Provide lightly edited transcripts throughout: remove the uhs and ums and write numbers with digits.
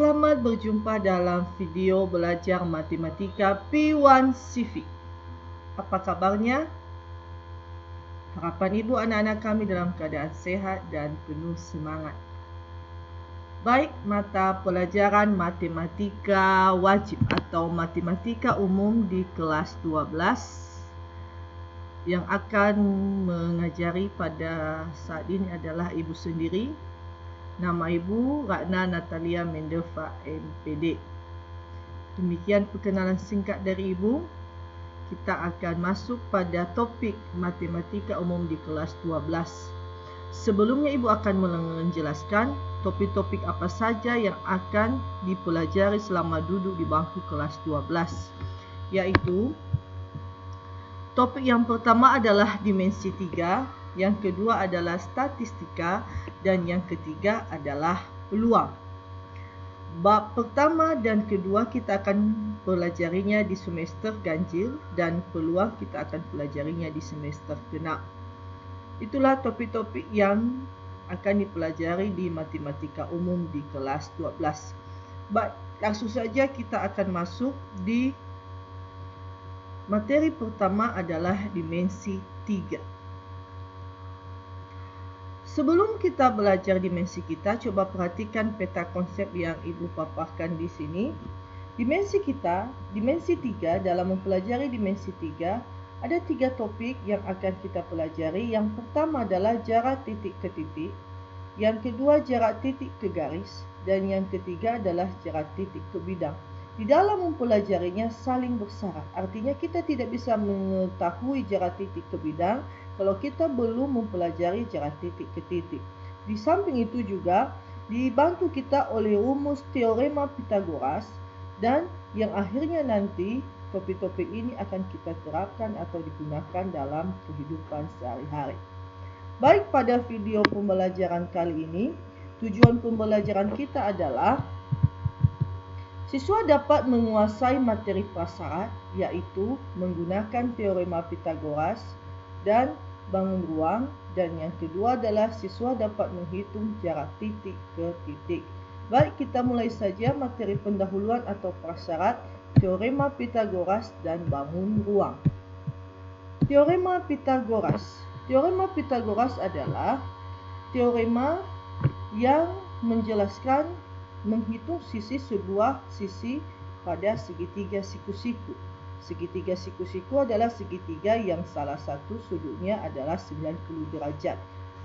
Selamat berjumpa dalam video belajar matematika P1 Civic. Apa kabarnya? Harapan ibu anak-anak kami dalam keadaan sehat dan penuh semangat. Baik, mata pelajaran matematika wajib atau matematika umum di kelas 12 yang akan mengajari pada saat ini adalah ibu sendiri. Nama ibu Ratna Natalia Mendelva MPD. Demikian perkenalan singkat dari ibu. Kita akan masuk pada topik matematika umum di kelas 12. Sebelumnya ibu akan menjelaskan topik-topik apa saja yang akan dipelajari selama duduk di bangku kelas 12, yaitu topik yang pertama adalah dimensi 3, yang kedua adalah statistika, dan yang ketiga adalah peluang. Bab pertama dan kedua kita akan pelajarinya di semester ganjil dan peluang kita akan pelajarinya di semester genap. Itulah topik-topik yang akan dipelajari di matematika umum di kelas 12. Baik, langsung saja kita akan masuk di materi pertama adalah dimensi 3. Sebelum kita belajar dimensi kita, coba perhatikan peta konsep yang ibu paparkan di sini. Dimensi kita, dimensi 3, dalam mempelajari dimensi 3, ada 3 topik yang akan kita pelajari. Yang pertama adalah jarak titik ke titik, yang kedua jarak titik ke garis, dan yang ketiga adalah jarak titik ke bidang. Di dalam mempelajarinya saling bersyarat, artinya kita tidak bisa mengetahui jarak titik ke bidang kalau kita belum mempelajari jarak titik ke titik. Di samping itu juga dibantu kita oleh rumus teorema Pythagoras, dan yang akhirnya nanti topik-topik ini akan kita terapkan atau digunakan dalam kehidupan sehari-hari. Baik, pada video pembelajaran kali ini, tujuan pembelajaran kita adalah siswa dapat menguasai materi prasyarat, yaitu menggunakan teorema Pythagoras dan bangun ruang, dan yang kedua adalah siswa dapat menghitung jarak titik ke titik. Baik, kita mulai saja materi pendahuluan atau prasyarat, teorema Pythagoras dan bangun ruang. Teorema Pythagoras. Teorema Pythagoras adalah teorema yang menjelaskan menghitung sisi sebuah sisi pada segitiga siku-siku. Segitiga siku-siku adalah segitiga yang salah satu sudutnya adalah 90 derajat.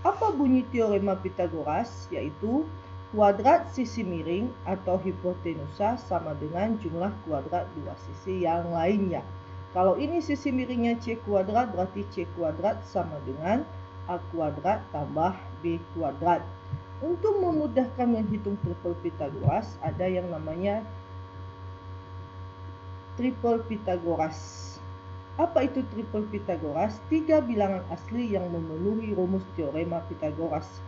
Apa bunyi teorema Pythagoras? Yaitu kuadrat sisi miring atau hipotenusa sama dengan jumlah kuadrat dua sisi yang lainnya. Kalau ini sisi miringnya C kuadrat, berarti C kuadrat sama dengan A kuadrat tambah B kuadrat. Untuk memudahkan menghitung triple Pythagoras, ada yang namanya triple Pythagoras. Apa itu triple Pythagoras? 3 bilangan asli yang memenuhi rumus teorema Pythagoras,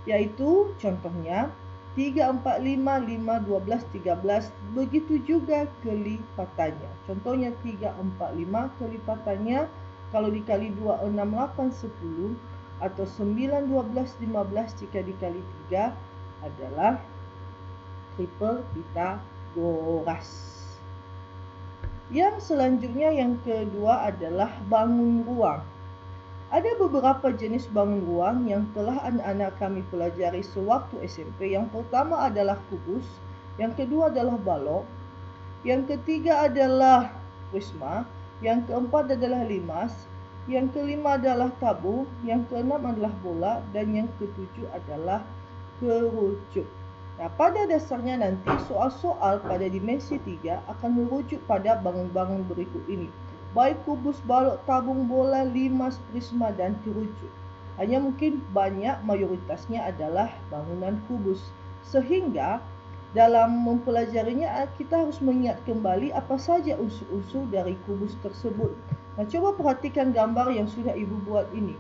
yaitu contohnya 3, 4, 5, 5, 12, 13, begitu juga kelipatannya. Contohnya 3, 4, 5, kelipatannya kalau dikali 2, 6, 8, 10, atau 9, 12, 15 jika dikali 3 adalah triple Pythagoras. Yang selanjutnya yang kedua adalah bangun ruang. Ada beberapa jenis bangun ruang yang telah anak-anak kami pelajari sewaktu SMP. Yang pertama adalah kubus, yang kedua adalah balok, yang ketiga adalah prisma, yang keempat adalah limas, yang kelima adalah tabung, yang keenam adalah bola, dan yang ketujuh adalah kerucut. Nah, pada dasarnya nanti soal-soal pada dimensi 3 akan merujuk pada bangun-bangun berikut ini. Baik kubus, balok, tabung, bola, limas, prisma, dan kerucut. Hanya mungkin banyak mayoritasnya adalah bangunan kubus. Sehingga dalam mempelajarinya kita harus mengingat kembali apa saja unsur-unsur dari kubus tersebut. Nah, coba perhatikan gambar yang sudah ibu buat ini.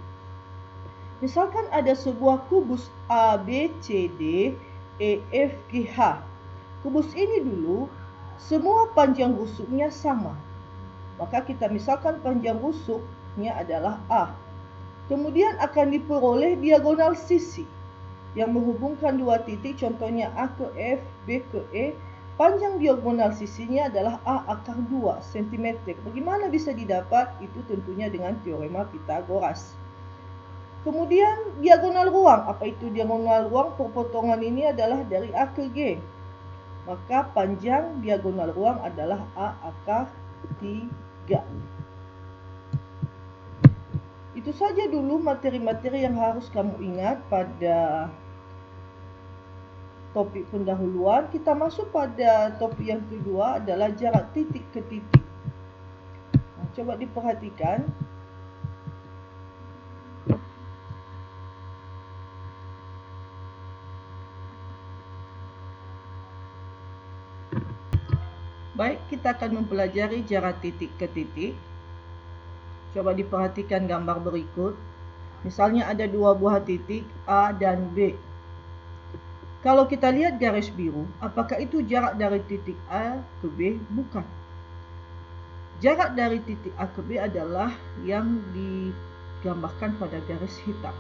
Misalkan ada sebuah kubus A, B, C, D, E, F, G, H. Kubus ini dulu semua panjang rusuknya sama. Maka kita misalkan panjang rusuknya adalah A. Kemudian akan diperoleh diagonal sisi. yang menghubungkan dua titik, contohnya A ke F, B ke E, panjang diagonal sisinya adalah A akar 2 cm. Bagaimana bisa didapat? Itu tentunya dengan teorema Pitagoras. Kemudian diagonal ruang. Apa itu diagonal ruang? Perpotongan ini adalah dari A ke G. Maka panjang diagonal ruang adalah A akar 3. Itu saja dulu materi-materi yang harus kamu ingat pada topik pendahuluan. Kita masuk pada topik yang kedua adalah jarak titik ke titik. Coba diperhatikan. Baik, kita akan mempelajari jarak titik ke titik. Coba diperhatikan gambar berikut. Misalnya ada dua buah titik A dan B. Kalau kita lihat garis biru, apakah itu jarak dari titik A ke B? Bukan. Jarak dari titik A ke B adalah yang digambarkan pada garis hitam.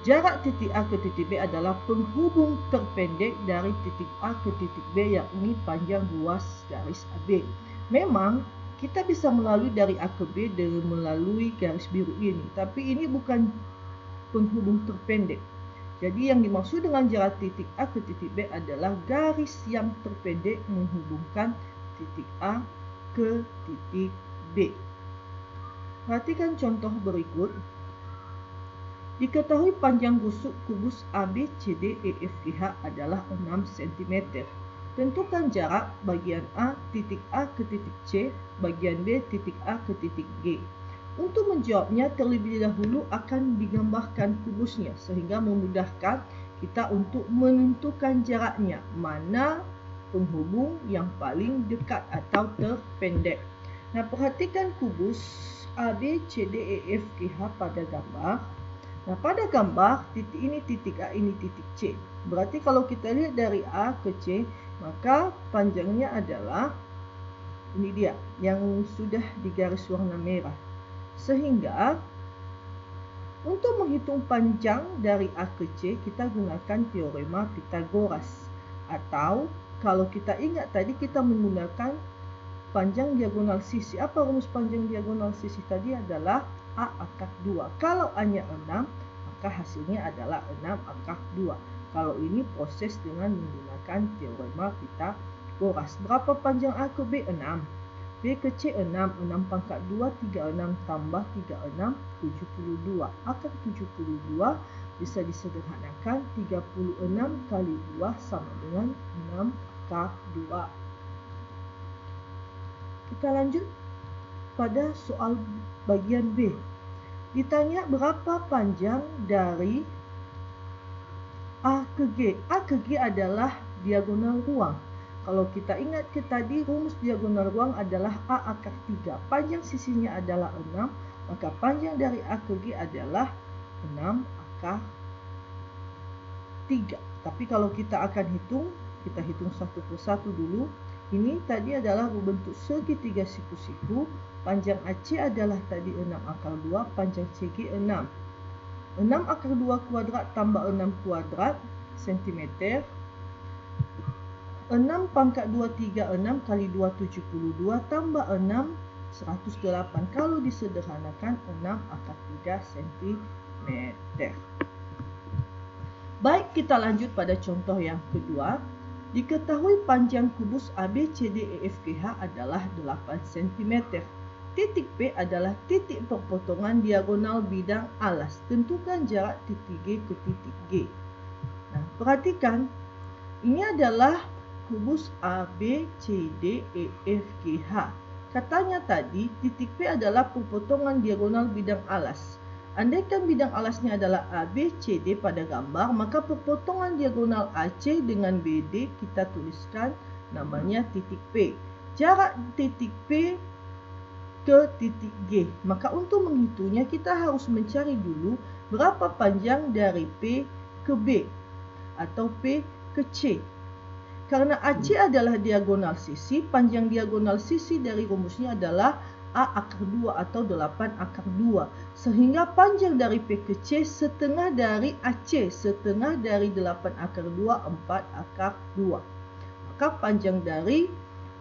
Jarak titik A ke titik B adalah penghubung terpendek dari titik A ke titik B, yakni panjang ruas garis AB. Memang kita bisa melalui dari A ke B dengan melalui garis biru ini, tapi ini bukan penghubung terpendek. Jadi yang dimaksud dengan jarak titik A ke titik B adalah garis yang terpendek menghubungkan titik A ke titik B. Perhatikan contoh berikut. Diketahui panjang rusuk kubus ABCDEFGH adalah 6 cm. Tentukan jarak bagian A titik A ke titik C, bagian B titik A ke titik G. Untuk menjawabnya terlebih dahulu akan digambarkan kubusnya sehingga memudahkan kita untuk menentukan jaraknya, mana penghubung yang paling dekat atau terpendek. Nah, perhatikan kubus ABCDEFGH pada gambar. Nah, pada gambar titik ini titik A, ini titik C. Berarti kalau kita lihat dari A ke C, maka panjangnya adalah ini dia yang sudah digaris warna merah. Sehingga untuk menghitung panjang dari A ke C, kita gunakan teorema Pitagoras. Atau kalau kita ingat tadi kita menggunakan panjang diagonal sisi. Apa rumus panjang diagonal sisi tadi? Adalah A akar 2. Kalau A-nya 6, maka hasilnya adalah 6 akar 2. Kalau ini proses dengan menggunakan teorema Pitagoras. Berapa panjang A ke B? 6. B ke C 6. 6 pangkat 2, 36 tambah 36, 72. Akar 72 bisa disederhanakan 36 kali 2 sama dengan 6 akar 2. Kita lanjut pada soal bagian B. Ditanya berapa panjang dari A ke G. A ke G adalah diagonal ruang. Kalau kita ingat ke tadi, rumus diagonal ruang adalah A akar 3. Panjang sisinya adalah 6, maka panjang dari A ke G adalah 6 akar 3. Tapi kalau kita akan hitung, kita hitung satu persatu dulu. Ini tadi adalah berbentuk segitiga siku-siku. Panjang AC adalah tadi 6 akar 2, panjang CG 6. 6 akar 2 kuadrat tambah 6 kuadrat cm. 6 pangkat 2, 36 kali 2, 72 tambah 6, 108. Kalau disederhanakan 6 akar 3 cm. Baik, kita lanjut pada contoh yang kedua. Diketahui panjang kubus ABCDEFGH adalah 8 cm. Titik P adalah titik perpotongan diagonal bidang alas. Tentukan jarak titik G ke titik G. Nah, perhatikan. Ini adalah kubus ABCDEFGH. Katanya tadi titik P adalah perpotongan diagonal bidang alas. Andaikan bidang alasnya adalah ABCD pada gambar, maka perpotongan diagonal AC dengan BD kita tuliskan namanya titik P. Jarak titik P ke titik G. Maka untuk menghitungnya kita harus mencari dulu berapa panjang dari P ke B atau P ke C. Karena AC adalah diagonal sisi, panjang diagonal sisi dari rumusnya adalah A akar 2 atau 8 akar 2. Sehingga panjang dari P ke C setengah dari AC, setengah dari 8 akar 2, 4 akar 2. Maka panjang dari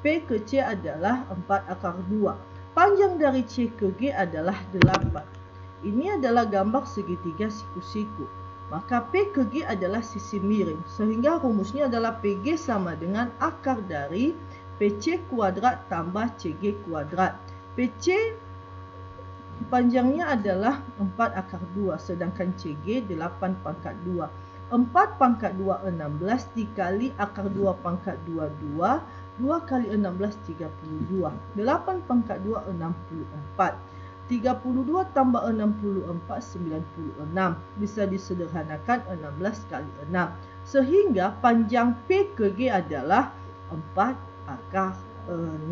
P ke C adalah 4 akar 2. Panjang dari C ke G adalah 8. Ini adalah gambar segitiga siku-siku. Maka P ke G adalah sisi miring. Sehingga rumusnya adalah PG sama dengan akar dari PC kuadrat tambah CG kuadrat. PC panjangnya adalah 4 akar 2, sedangkan CG 8 pangkat 2. 4 pangkat 2 16 dikali akar 2 pangkat 2 2, 2 kali 16 32. 8 pangkat 2 64. 32 tambah 64 96. Bisa disederhanakan 16 kali 6. Sehingga panjang P ke G adalah 4 akar 6.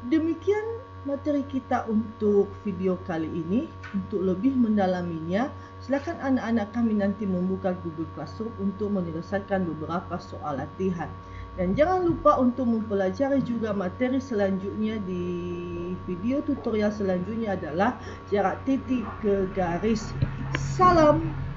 Demikian materi kita untuk video kali ini. Untuk lebih mendalaminya, silakan anak-anak kami nanti membuka Google Classroom untuk menyelesaikan beberapa soal latihan. Dan jangan lupa untuk mempelajari juga materi selanjutnya. Di video tutorial selanjutnya adalah jarak titik ke garis. Salam!